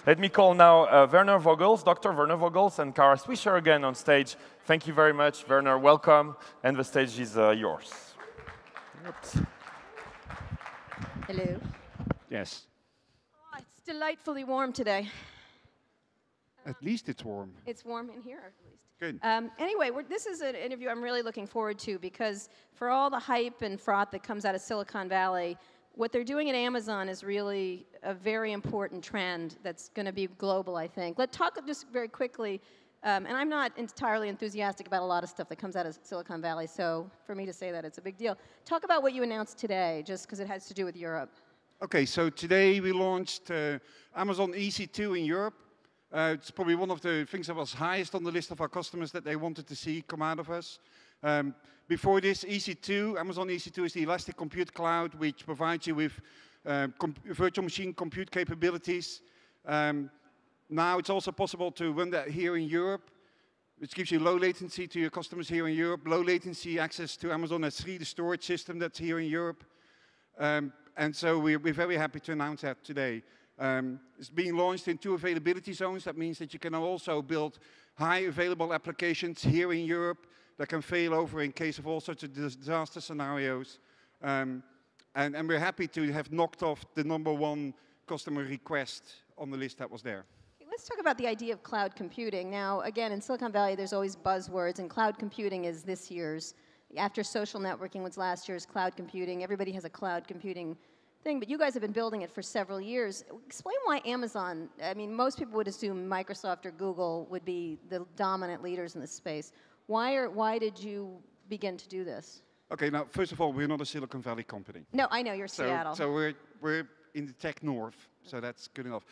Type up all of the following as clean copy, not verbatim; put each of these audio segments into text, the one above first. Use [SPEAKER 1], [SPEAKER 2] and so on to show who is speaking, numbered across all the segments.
[SPEAKER 1] Let me call now Werner Vogels, Dr. Werner Vogels, and Kara Swisher again on stage. Thank you very much, Werner. Welcome, and the stage is yours. Oops.
[SPEAKER 2] Hello.
[SPEAKER 3] Yes.
[SPEAKER 2] Oh, it's delightfully warm today.
[SPEAKER 3] At least it's warm.
[SPEAKER 2] It's warm in here, at least.
[SPEAKER 3] Good.
[SPEAKER 2] Anyway, this is an interview I'm really looking forward to because for all the hype and froth that comes out of Silicon Valley, what they're doing at Amazon is really a very important trend that's going to be global, I think. Let's talk just very quickly, and I'm not entirely enthusiastic about a lot of stuff that comes out of Silicon Valley, so for me to say that, it's a big deal. Talk about what you announced today, just because it has to do with Europe.
[SPEAKER 3] Okay, so today we launched Amazon EC2 in Europe. It's probably one of the things that was highest on the list of our customers that they wanted to see come out of us. Before this, EC2, Amazon EC2 is the Elastic Compute Cloud, which provides you with virtual machine compute capabilities. Now it's also possible to run that here in Europe, which gives you low latency to your customers here in Europe, low latency access to Amazon S3, the storage system that's here in Europe. And so we're very happy to announce that today. It's being launched in 2 availability zones. That means that you can also build high available applications here in Europe that can fail over in case of all sorts of disaster scenarios. And we're happy to have knocked off the #1 customer request on the list that was there.
[SPEAKER 2] Let's talk about the idea of cloud computing. Now, again, in Silicon Valley, there's always buzzwords, and cloud computing is this year's. After social networking was last year's cloud computing. Everybody has a cloud computing thing, but you guys have been building it for several years. Explain why Amazon, I mean, most people would assume Microsoft or Google would be the dominant leaders in this space. Why did you begin to do this?
[SPEAKER 3] Okay, now, first of all, we're not a Silicon Valley company.
[SPEAKER 2] No, I know, you're Seattle.
[SPEAKER 3] So we're in the tech north, so that's good enough.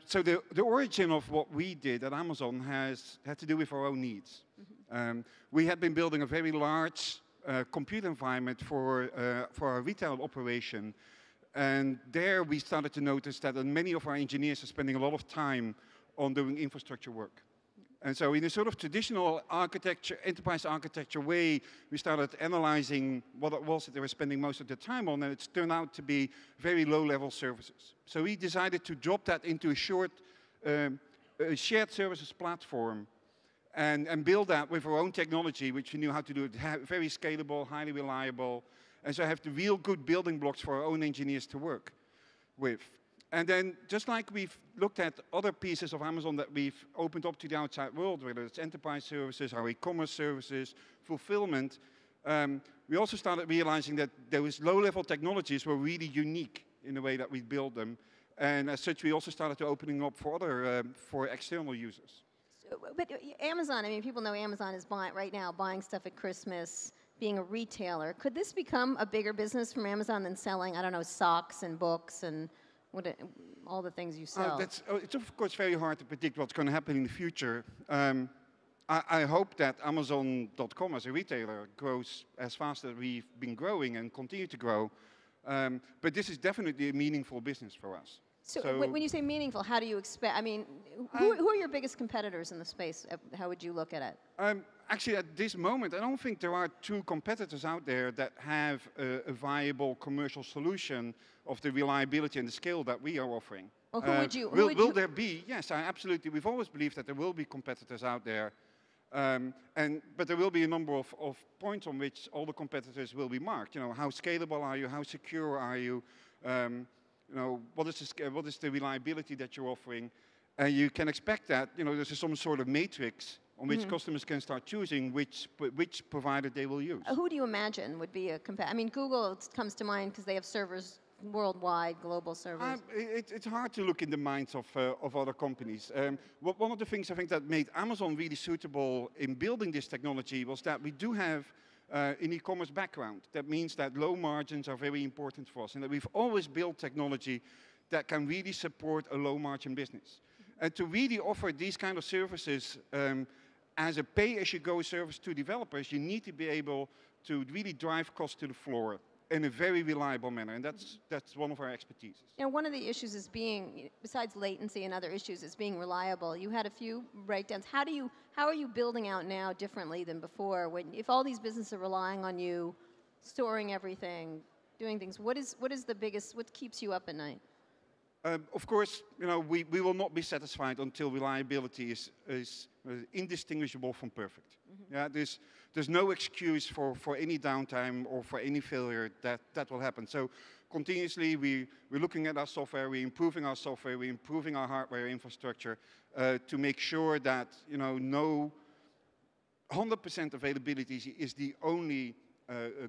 [SPEAKER 3] So the origin of what we did at Amazon had to do with our own needs. We had been building a very large compute environment for our retail operation. And there we started to notice that many of our engineers are spending a lot of time on doing infrastructure work. And so in a sort of traditional architecture, enterprise architecture way, we started analyzing what it was that they were spending most of their time on, and it's turned out to be very low-level services. So we decided to drop that into a shared services platform and build that with our own technology, which we knew how to do it, very scalable, highly reliable, and so have the real good building blocks for our own engineers to work with. And then, just like we've looked at other pieces of Amazon that we've opened up to the outside world, whether it's enterprise services, our e-commerce services, fulfillment, we also started realizing that those low-level technologies were really unique in the way that we build them. And as such, we also started to opening up for other, for external users.
[SPEAKER 2] But Amazon, I mean, people know Amazon is right now buying stuff at Christmas, being a retailer. Could this become a bigger business from Amazon than selling, I don't know, socks and books and all the things you sell?
[SPEAKER 3] It's of course very hard to predict what's going to happen in the future. I hope that Amazon.com as a retailer grows as fast as we've been growing and continue to grow. But this is definitely a meaningful business for us.
[SPEAKER 2] So when you say meaningful, how do you expect, I mean, who are your biggest competitors in the space? How would you look at it?
[SPEAKER 3] Actually, at this moment, I don't think there are 2 competitors out there that have a viable commercial solution of the reliability and the scale that we are offering.
[SPEAKER 2] Well, who would you?
[SPEAKER 3] Will there be? Yes, absolutely. We've always believed that there will be competitors out there. But there will be a number of points on which all the competitors will be marked. You know, how scalable are you? How secure are you? You know, what is the reliability that you're offering? And you can expect that, you know, there's some sort of matrix on which customers can start choosing which provider they will use.
[SPEAKER 2] Who do you imagine would be a competitor? I mean, Google comes to mind because they have servers worldwide, global servers.
[SPEAKER 3] It's hard to look in the minds of other companies. One of the things I think that made Amazon really suitable in building this technology was that we do have an e-commerce background. That means that low margins are very important for us, and that we've always built technology that can really support a low margin business. And to really offer these kind of services as a pay-as-you-go service to developers, you need to be able to really drive costs to the floor in a very reliable manner, and that's one of our expertises.
[SPEAKER 2] You know, one of the issues is being, besides latency and other issues, is being reliable. You had a few breakdowns. How are you building out now differently than before? If all these businesses are relying on you, storing everything, doing things, what keeps you up at night?
[SPEAKER 3] Of course, we will not be satisfied until reliability is indistinguishable from perfect. Yeah, there's no excuse for any downtime or for any failure that will happen. So continuously, we're looking at our software, we're improving our software, we're improving our hardware infrastructure to make sure that no 100% availability is the only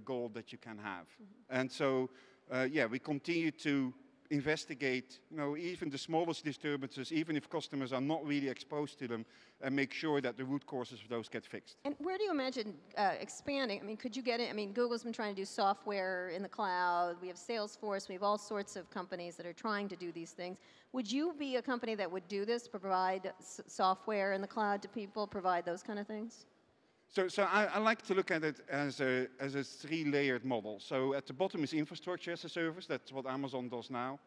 [SPEAKER 3] goal that you can have. And so, yeah, we continue to investigate, even the smallest disturbances, even if customers are not really exposed to them, and make sure that the root causes of those get fixed.
[SPEAKER 2] And where do you imagine expanding? I mean, could you get it? I mean, Google's been trying to do software in the cloud. We have Salesforce. We have all sorts of companies that are trying to do these things. Would you be a company that would do this, provide software in the cloud to people, provide those kind of things?
[SPEAKER 3] So I like to look at it as a three-layered model. So at the bottom is infrastructure as a service. That's what Amazon does now.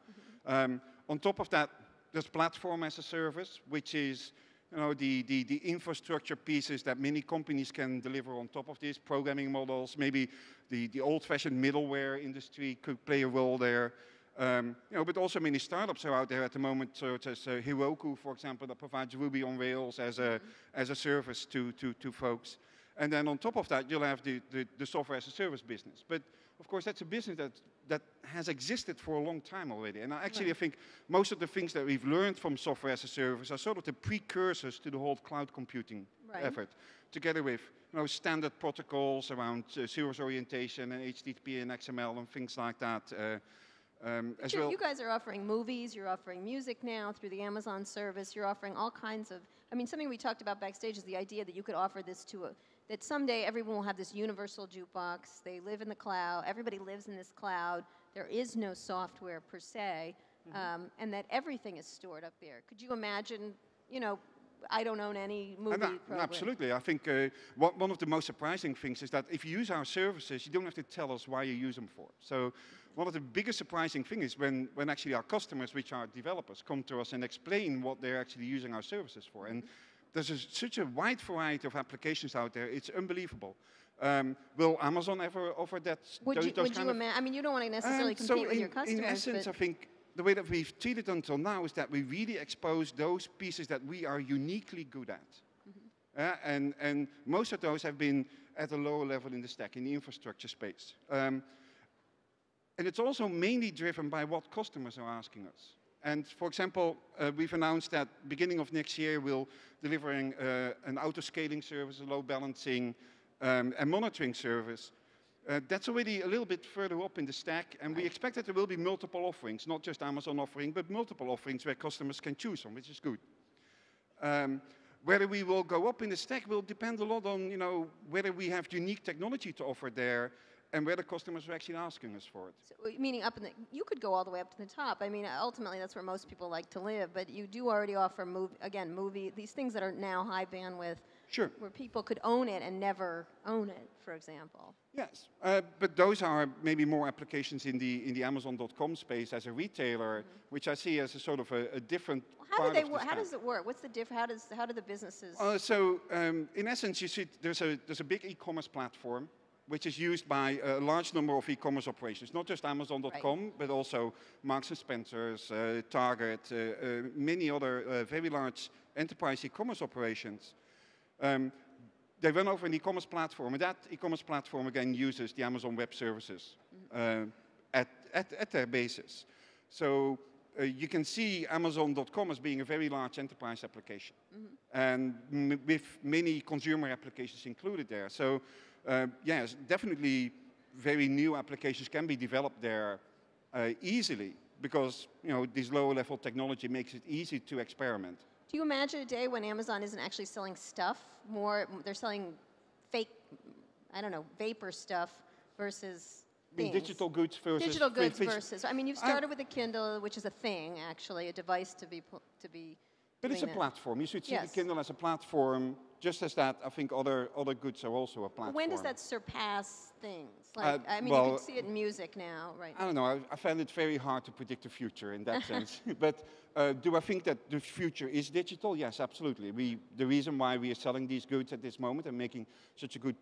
[SPEAKER 3] On top of that, there's platform as a service, which is the infrastructure pieces that many companies can deliver on top of these programming models. Maybe the old-fashioned middleware industry could play a role there. But also many startups are out there at the moment, such as Heroku, for example, that provides Ruby on Rails as a service to folks. And then on top of that, you'll have the software as a service business. But of course, that's a business that has existed for a long time already. And I think most of the things that we've learned from software as a service are sort of the precursors to the whole cloud computing effort, together with standard protocols around service orientation and HTTP and XML and things like that.
[SPEAKER 2] You guys are offering movies, you're offering music now through the Amazon service, you're offering all kinds of, I mean, something we talked about backstage is the idea that you could offer this that someday everyone will have this universal jukebox, they live in the cloud, everybody lives in this cloud, there is no software per se, and that everything is stored up there. Could you imagine, I don't own any movie program.
[SPEAKER 3] Absolutely. I think one of the most surprising things is that if you use our services, you don't have to tell us why you use them for. So one of the biggest surprising things is when actually our customers, which are developers, come to us and explain what they're actually using our services for. And there's such a wide variety of applications out there, it's unbelievable. Will Amazon ever offer that?
[SPEAKER 2] I mean, you don't want to necessarily compete with your customers.
[SPEAKER 3] In essence, I think the way that we've treated until now is that we really expose those pieces that we are uniquely good at. And most of those have been at a lower level in the stack, in the infrastructure space. And it's also mainly driven by what customers are asking us. And for example, we've announced that beginning of next year, we'll delivering an auto-scaling service, a load balancing and monitoring service. That's already a little bit further up in the stack, and we expect that there will be multiple offerings, not just Amazon offering, but multiple offerings where customers can choose from, which is good. Whether we will go up in the stack will depend a lot on whether we have unique technology to offer there, and whether customers are actually asking us for it.
[SPEAKER 2] So, meaning you could go all the way up to the top. I mean, ultimately, that's where most people like to live, but you do already offer, these things that are now high bandwidth,
[SPEAKER 3] sure,
[SPEAKER 2] where people could own it and never own it, for example.
[SPEAKER 3] Yes, but those are maybe more applications in the Amazon.com space as a retailer, which I see as a sort of a different
[SPEAKER 2] How does it work? What's the how do the businesses?
[SPEAKER 3] In essence, you see there's a big e-commerce platform which is used by a large number of e-commerce operations, not just Amazon.com, but also Marks & Spencer's, Target, many other very large enterprise e-commerce operations. They run over an e-commerce platform, and that e-commerce platform again uses the Amazon Web Services at their basis. So you can see Amazon.com as being a very large enterprise application, and with many consumer applications included there. So yes, definitely very new applications can be developed there easily because this lower level technology makes it easy to experiment.
[SPEAKER 2] Do you imagine a day when Amazon isn't actually selling stuff more? They're selling fake, vapor stuff versus things.
[SPEAKER 3] Digital goods versus...
[SPEAKER 2] Digital goods versus... I mean, you've started with a Kindle, which is a thing, actually, a device to be...
[SPEAKER 3] But it's a platform. You should see the Kindle as a platform, just as that I think other goods are also a platform.
[SPEAKER 2] When does that surpass things? Like, you can see it in music now, right?
[SPEAKER 3] I don't know. I find it very hard to predict the future in that sense. But do I think that the future is digital? Yes, absolutely. The reason why we are selling these goods at this moment and making such a good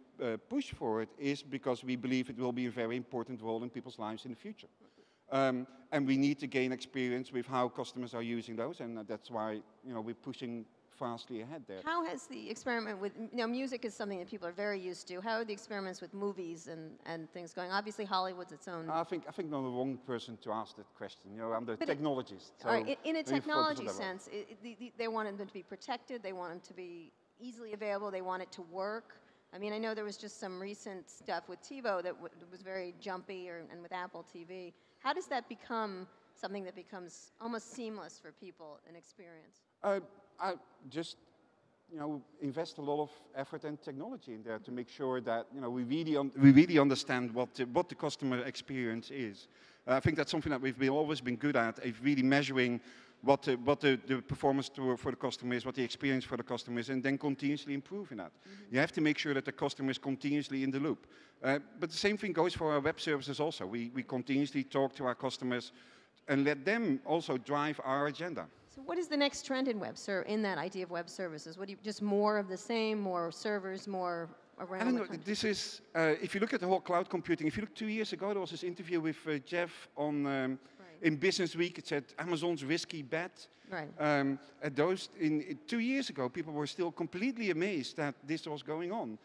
[SPEAKER 3] push for it is because we believe it will be a very important role in people's lives in the future. And we need to gain experience with how customers are using those, and that's why we're pushing fastly ahead there.
[SPEAKER 2] How has the experiment with, music is something that people are very used to. How are the experiments with movies and things going? Obviously, Hollywood's its own.
[SPEAKER 3] I think I'm the wrong person to ask that question. I'm the technologist. So
[SPEAKER 2] all right, in a technology sense, they want them to be protected. They want them to be easily available. They want it to work. I mean, I know there was just some recent stuff with TiVo that was very jumpy, and with Apple TV. How does that become something that becomes almost seamless for people in experience?
[SPEAKER 3] I just, invest a lot of effort and technology in there to make sure that we really understand what the customer experience is. I think that's something that we've always been good at, is really measuring what the performance for the customer is, what the experience for the customer is, and then continuously improving that. You have to make sure that the customer is continuously in the loop. But the same thing goes for our web services also. We continuously talk to our customers and let them also drive our agenda.
[SPEAKER 2] So what is the next trend in that idea of web services? What do you, just more of the same, more servers, more around?
[SPEAKER 3] I don't know. This is, if you look at the whole cloud computing, if you look 2 years ago, there was this interview with Jeff on in Business Week. It said Amazon's risky bet.
[SPEAKER 2] Right.
[SPEAKER 3] At 2 years ago, people were still completely amazed that this was going on.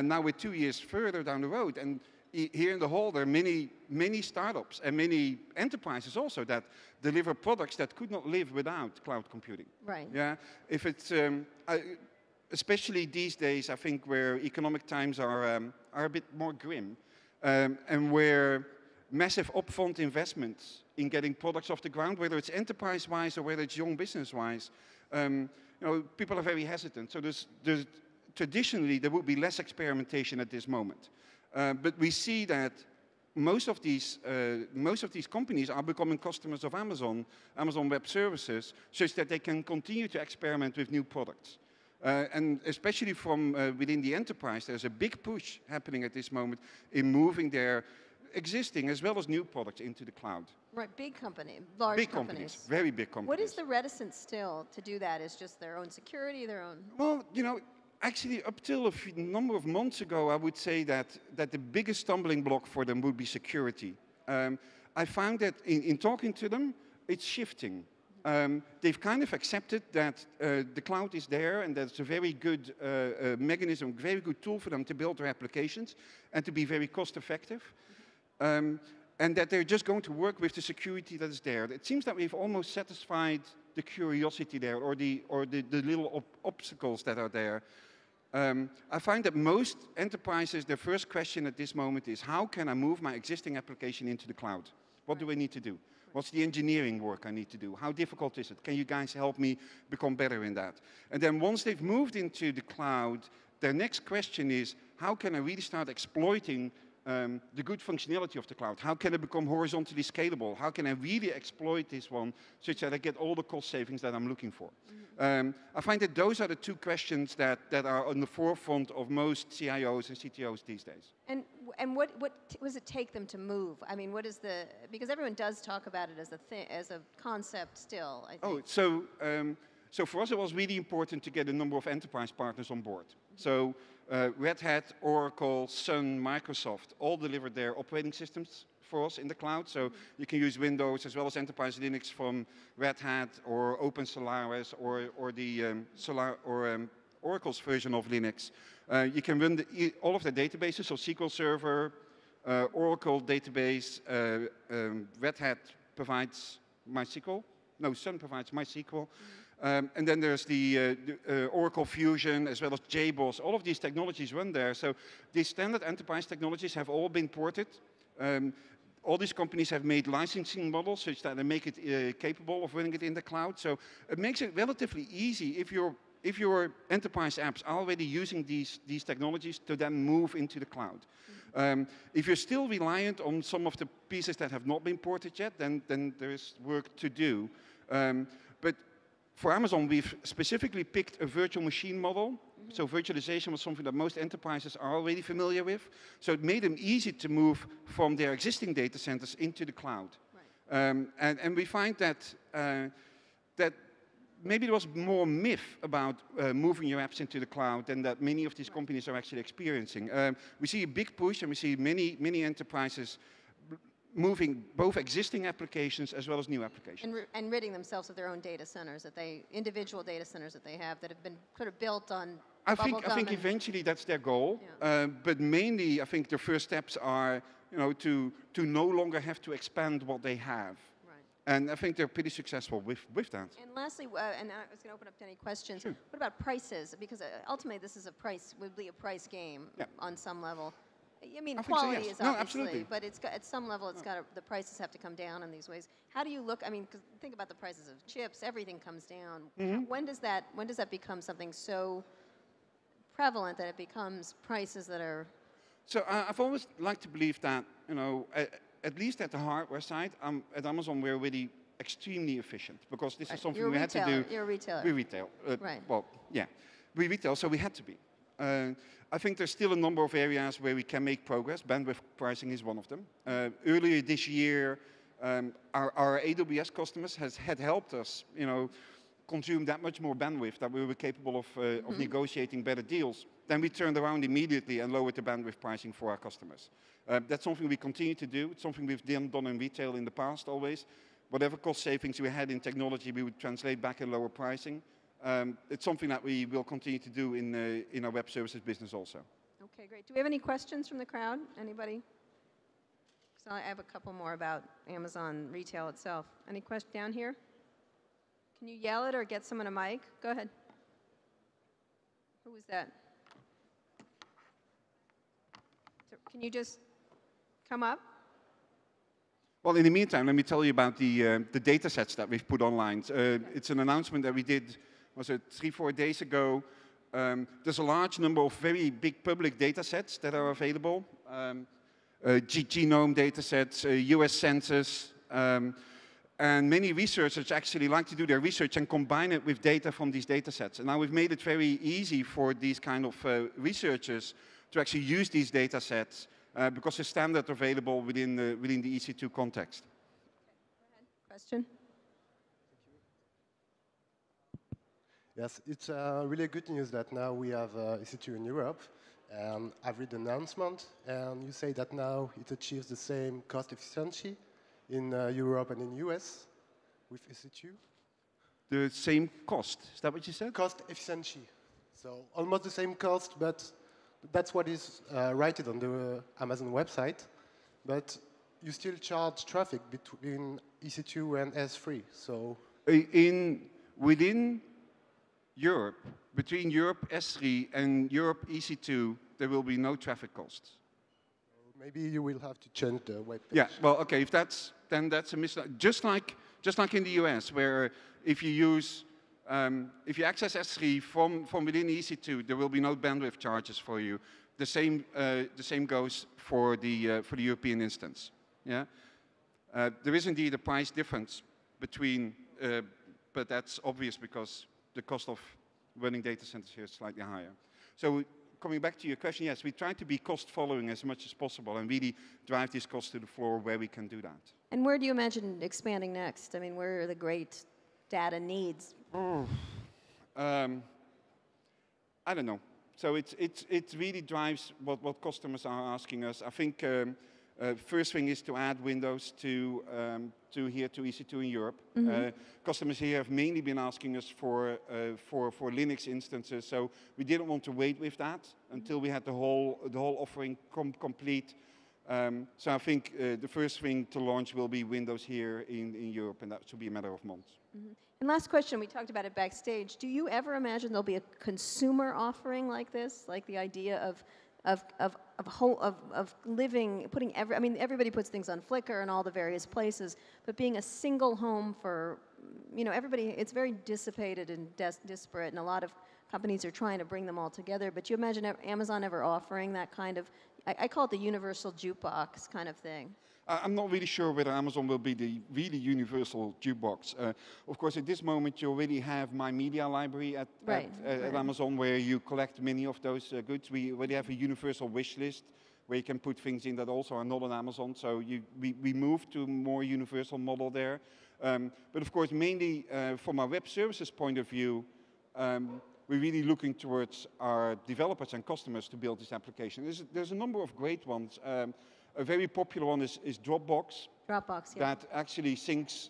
[SPEAKER 3] Now we're 2 years further down the road, and here in the hall, there are many startups and many enterprises also that deliver products that could not live without cloud computing.
[SPEAKER 2] Right.
[SPEAKER 3] Yeah. If it's especially these days, I think where economic times are a bit more grim, and where massive upfront investments in getting products off the ground, whether it's enterprise-wise or whether it's young business-wise, people are very hesitant. So traditionally there would be less experimentation at this moment. But we see that most of these companies are becoming customers of Amazon Web Services, such that they can continue to experiment with new products. And especially from within the enterprise, there's a big push happening at this moment in moving their existing as well as new products into the cloud.
[SPEAKER 2] Right, big company, large
[SPEAKER 3] big companies. Very big companies.
[SPEAKER 2] What is the reticence still to do that? Is just their own security, their own?
[SPEAKER 3] Well, actually, up till a number of months ago, I would say that the biggest stumbling block for them would be security. I found that in talking to them, it's shifting. They've kind of accepted that the cloud is there and that it's a very good mechanism, very good tool for them to build their applications and to be very cost effective. And that they're just going to work with the security that is there. It seems that we've almost satisfied the curiosity there, or the little obstacles that are there. I find that most enterprises, their first question at this moment is, how can I move my existing application into the cloud? What do I need to do? What's the engineering work I need to do? How difficult is it? Can you guys help me become better in that? And then once they've moved into the cloud, their next question is, how can I really start exploiting the good functionality of the cloud? How can it become horizontally scalable? How can I really exploit this one such that I get all the cost savings that I'm looking for? I find that those are the two questions that are on the forefront of most CIOs and CTOs these days.
[SPEAKER 2] And what does it take them to move? I mean, what is because everyone does talk about it as a concept still, I think.
[SPEAKER 3] Oh, so for us it was really important to get a number of enterprise partners on board. So Red Hat, Oracle, Sun, Microsoft all delivered their operating systems for us in the cloud. So you can use Windows as well as enterprise Linux from Red Hat or Open Solaris or Oracle's version of Linux. You can run all of their databases, so SQL Server, Oracle database, Red Hat provides MySQL. No, Sun provides MySQL. And then there's the Oracle Fusion as well as JBoss. All of these technologies run there. So these standard enterprise technologies have all been ported. All these companies have made licensing models such that they make it capable of running it in the cloud. So it makes it relatively easy if your enterprise apps are already using these technologies to then move into the cloud. If you're still reliant on some of the pieces that have not been ported yet, then there's work to do. But for Amazon, we've specifically picked a virtual machine model. So virtualization was something that most enterprises are already familiar with. So it made them easy to move from their existing data centers into the cloud. Right. And we find that maybe there was more myth about moving your apps into the cloud than that many of these companies are actually experiencing. We see a big push, and we see many enterprises moving both existing applications as well as new applications.
[SPEAKER 2] And ridding themselves of their own data centers, individual data centers that they have that have been sort of built on
[SPEAKER 3] I think eventually that's their goal,
[SPEAKER 2] yeah.
[SPEAKER 3] But mainly I think the first steps are, to no longer have to expand what they have.
[SPEAKER 2] Right.
[SPEAKER 3] And I think they're pretty successful with that.
[SPEAKER 2] And lastly, and I was going to open up to any questions.
[SPEAKER 3] Sure.
[SPEAKER 2] What about prices? Because ultimately, this is would be a price game on some level. I mean, quality
[SPEAKER 3] yes.
[SPEAKER 2] is
[SPEAKER 3] No,
[SPEAKER 2] obviously,
[SPEAKER 3] absolutely.
[SPEAKER 2] but at some level, the prices have to come down in these ways. How do you look? I mean, 'cause think about the prices of chips. Everything comes down.
[SPEAKER 3] Mm-hmm.
[SPEAKER 2] When does that become something so prevalent that it becomes prices that are?
[SPEAKER 3] So I've always liked to believe that, at least at the hardware side, at Amazon we're really extremely efficient because this is something we had to do.
[SPEAKER 2] You're a retailer.
[SPEAKER 3] We retail.
[SPEAKER 2] Right.
[SPEAKER 3] Well, yeah, we retail, so we had to be. I think there's still a number of areas where we can make progress. Bandwidth pricing is one of them. Earlier this year, our AWS customers had helped us, consume that much more bandwidth that we were capable of negotiating better deals. Then we turned around immediately and lowered the bandwidth pricing for our customers. That's something we continue to do. It's something we've done in retail in the past always. Whatever cost savings we had in technology, we would translate back in lower pricing. It's something that we will continue to do in our web services business also.
[SPEAKER 2] Okay, great. Do we have any questions from the crowd? Anybody? So I have a couple more about Amazon retail itself. Any question down here? Can you yell it or get someone a mic? Go ahead. Who was that? So can you just come up?
[SPEAKER 3] Well, in the meantime, let me tell you about the data sets that we've put online. It's an announcement that we did, was it 3-4 days ago. There's a large number of very big public data sets that are available. Genome data sets, US Census, and many researchers actually like to do their research and combine it with data from these data sets. And now we've made it very easy for these kind of researchers to actually use these data sets because it's standard available within the EC2 context.
[SPEAKER 2] Okay, go ahead. Question?
[SPEAKER 4] Yes, it's really good news that now we have EC2 in Europe. I've read the announcement, and you say that now it achieves the same cost efficiency in Europe and in US with EC2.
[SPEAKER 3] The same cost, is that what you said?
[SPEAKER 4] Cost efficiency. So almost the same cost, but that's what is rated on the Amazon website. But you still charge traffic between EC2 and S3. So
[SPEAKER 3] within Europe, between Europe S3 and Europe EC2, there will be no traffic costs.
[SPEAKER 4] Maybe you will have to change the web page.
[SPEAKER 3] Yeah, well, okay, then that's a mislead. Just like in the US, where if you access S3 from within EC2, there will be no bandwidth charges for you. The same goes for the European instance. Yeah, there is indeed a price difference between, but that's obvious because the cost of running data centers here is slightly higher. So coming back to your question, yes, we try to be cost following as much as possible and really drive these costs to the floor where we can do that.
[SPEAKER 2] And where do you imagine expanding next? I mean, where are the great data needs?
[SPEAKER 3] I don't know. So it really drives what customers are asking us. I think first thing is to add Windows to EC2 in Europe. Customers here have mainly been asking us for Linux instances, so we didn't want to wait with that until we had the whole offering complete. So I think the first thing to launch will be Windows here in Europe, and that should be a matter of months.
[SPEAKER 2] And last question, we talked about it backstage. Do you ever imagine there'll be a consumer offering like this, like the idea of living, putting I mean, everybody puts things on Flickr and all the various places, but being a single home for, everybody, it's very dissipated and disparate, and a lot of companies are trying to bring them all together. But you imagine Amazon ever offering that kind of, I call it the universal jukebox kind of thing.
[SPEAKER 3] I'm not really sure whether Amazon will be the really universal jukebox. Of course, at this moment, you already have My Media Library at Amazon, where you collect many of those goods. We already have a universal wish list, where you can put things in that also are not on Amazon. So we moved to a more universal model there. But of course, mainly from our web services point of view, we're really looking towards our developers and customers to build this application. There's a number of great ones. A very popular one is Dropbox.
[SPEAKER 2] Dropbox, yeah.
[SPEAKER 3] That actually syncs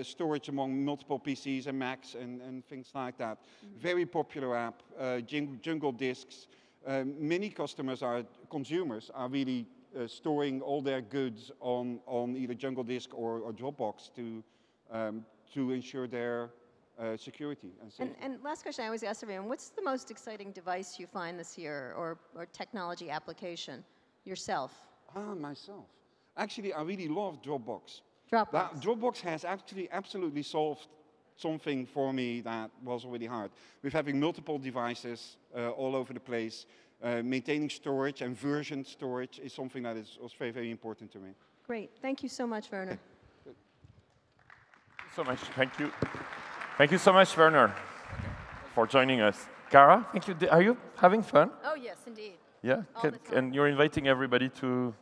[SPEAKER 3] storage among multiple PCs and Macs and things like that. Very popular app, Jungle Disks. Many customers consumers are really storing all their goods on either Jungle Disk or Dropbox to ensure their security and safety.
[SPEAKER 2] And last question I always ask everyone, what's the most exciting device you find this year or technology application yourself?
[SPEAKER 3] Myself. Actually, I really love Dropbox.
[SPEAKER 2] Dropbox
[SPEAKER 3] has actually absolutely solved something for me that was already hard. With having multiple devices all over the place, maintaining storage and version storage is something that was very, very important to me.
[SPEAKER 2] Great. Thank you so much, Werner.
[SPEAKER 1] So much. Thank you. Thank you so much, Werner, for joining us. Cara, thank you. Are you having fun?
[SPEAKER 2] Oh, yes, indeed.
[SPEAKER 1] Yeah? And you're inviting everybody to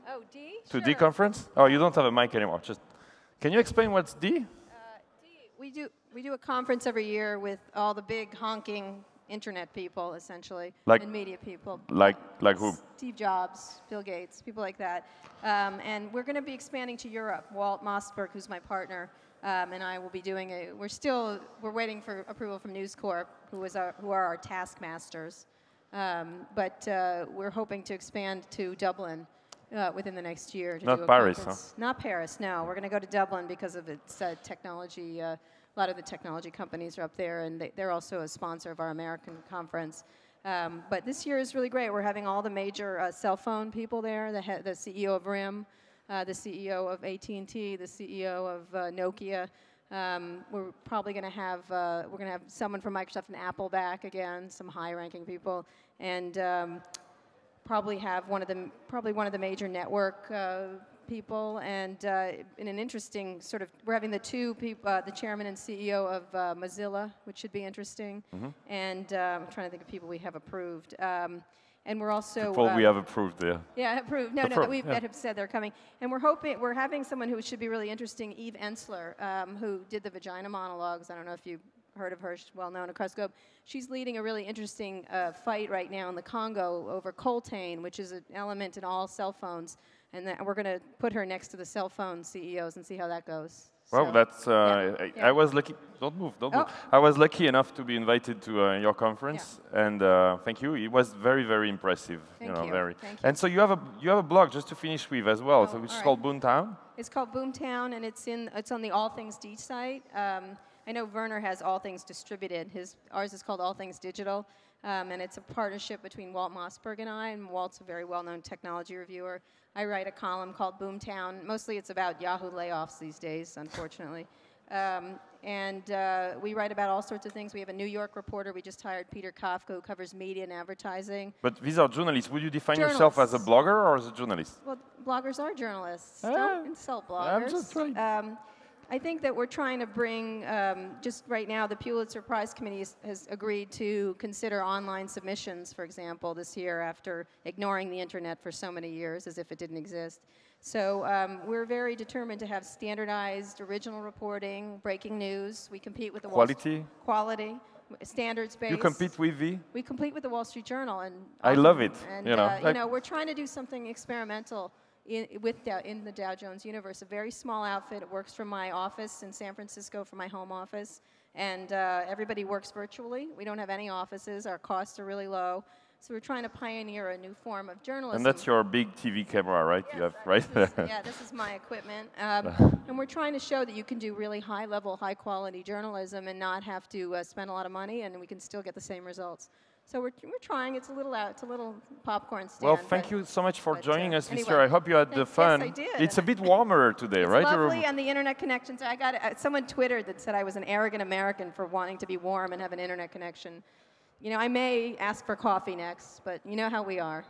[SPEAKER 2] Sure.
[SPEAKER 1] D conference? Oh, you don't have a mic anymore. Just can you explain what's D?
[SPEAKER 2] We do a conference every year with all the big honking internet people, essentially, and media people.
[SPEAKER 1] Like who?
[SPEAKER 2] Steve Jobs, Bill Gates, people like that. And we're going to be expanding to Europe. Walt Mossberg, who's my partner, and I will be doing we're waiting for approval from News Corp, who are our taskmasters. But we're hoping to expand to Dublin within the next year.
[SPEAKER 1] Not Paris, huh?
[SPEAKER 2] Not Paris, no. We're going to go to Dublin because of its technology. A lot of the technology companies are up there, and they're also a sponsor of our American conference. But this year is really great. We're having all the major cell phone people there, the CEO of RIM, the CEO of AT&T, the CEO of Nokia. We're probably going to have someone from Microsoft and Apple back again, some high-ranking people, and probably have one of the major network people. And in an interesting sort of, we're having the two people, the chairman and CEO of Mozilla, which should be interesting. And I'm trying to think of people we have approved. And we're also
[SPEAKER 1] people we have approved there.
[SPEAKER 2] Yeah, approved. No, that have said they're coming. And we're having someone who should be really interesting, Eve Ensler, who did the vagina monologues. I don't know if you've heard of her. She's well known across the globe. She's leading a really interesting fight right now in the Congo over coltane, which is an element in all cell phones. And we're going to put her next to the cell phone CEOs and see how that goes.
[SPEAKER 1] Well, that's. I was lucky. Don't move. I was lucky enough to be invited to your conference, and thank you. It was very, very impressive.
[SPEAKER 2] Thank you.
[SPEAKER 1] Thank you. And so you have a blog just to finish with as well, which is called Boomtown.
[SPEAKER 2] It's called Boomtown, and it's on the All Things D site. I know Werner has All Things Distributed. Ours is called All Things Digital, and it's a partnership between Walt Mossberg and I. And Walt's a very well-known technology reviewer. I write a column called Boomtown. Mostly it's about Yahoo layoffs these days, unfortunately. And we write about all sorts of things. We have a New York reporter. We just hired Peter Kafka, who covers media and advertising.
[SPEAKER 1] But these are journalists. Would you define yourself as a blogger or as a journalist?
[SPEAKER 2] Well, bloggers are journalists. Don't insult bloggers.
[SPEAKER 1] I'm just trying.
[SPEAKER 2] I think that we're trying to bring, just right now, the Pulitzer Prize Committee has agreed to consider online submissions, for example, this year after ignoring the internet for so many years as if it didn't exist. So we're very determined to have standardized original reporting, breaking news. We compete with the quality, standards-based.
[SPEAKER 1] You compete with
[SPEAKER 2] We compete with the Wall Street Journal. And
[SPEAKER 1] I love it.
[SPEAKER 2] And, we're trying to do something experimental in the Dow Jones universe, a very small outfit. It works from my office in San Francisco, from my home office, and everybody works virtually. We don't have any offices. Our costs are really low. So we're trying to pioneer a new form of journalism.
[SPEAKER 1] And that's your big TV camera, right?
[SPEAKER 2] Yes,
[SPEAKER 1] you have, right?
[SPEAKER 2] This is my equipment. And we're trying to show that you can do really high-level, high-quality journalism and not have to spend a lot of money, and we can still get the same results. So we're trying. It's a little popcorn stand.
[SPEAKER 1] Well, thank you so much for joining us this year. I hope you had the fun.
[SPEAKER 2] Yes, I did.
[SPEAKER 1] It's a bit warmer today, right?
[SPEAKER 2] It's lovely, and the internet connections. I got someone Twittered that said I was an arrogant American for wanting to be warm and have an internet connection. You know, I may ask for coffee next, but you know how we are.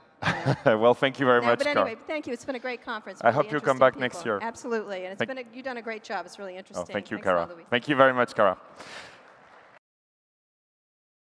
[SPEAKER 1] Well, thank you very much,
[SPEAKER 2] But anyway, thank you. It's been a great conference.
[SPEAKER 1] I hope you come back next year.
[SPEAKER 2] Absolutely, and you've done a great job. It's really interesting.
[SPEAKER 1] Oh, thank you, Cara. Thank you very much, Cara.